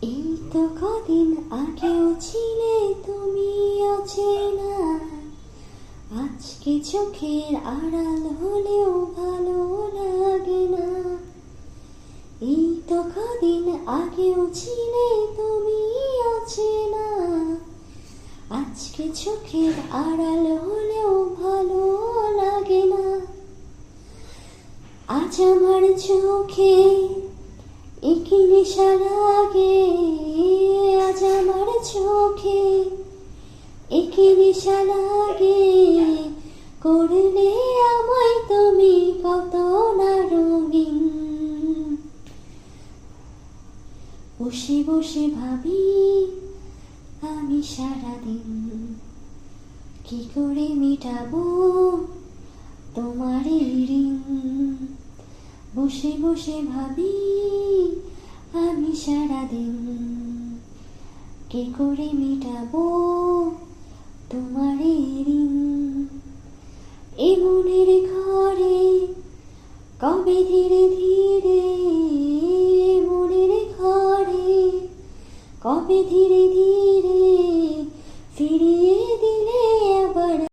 এই তো কদিন আগেও ছিলে তুমি অচেনা, আজকে চোখের আড়াল হলেও ভালো লাগে না। এই তো কদিন আগেও ছিলে তুমি অচেনা, আজকে চোখের আড়াল হলেও ভালো লাগে না। আজ আমার চোখে একই নেশা লাগে, আজ আমার চোখে একই নেশা লাগে। করলে আমায় তুমি কত না রঙিন, বসে বসে ভাবি আমি সারাদিন, কি করে মেটাবো তোমার এই ঋণ। বসে বসে ভাবি আমি সারাদিন, কি করে মেটাবো তোমার এই ঋণ। এ মনের ঘরে কবে ধীরে ধীরে, মনের ঘরে কবে ধীরে ধীরে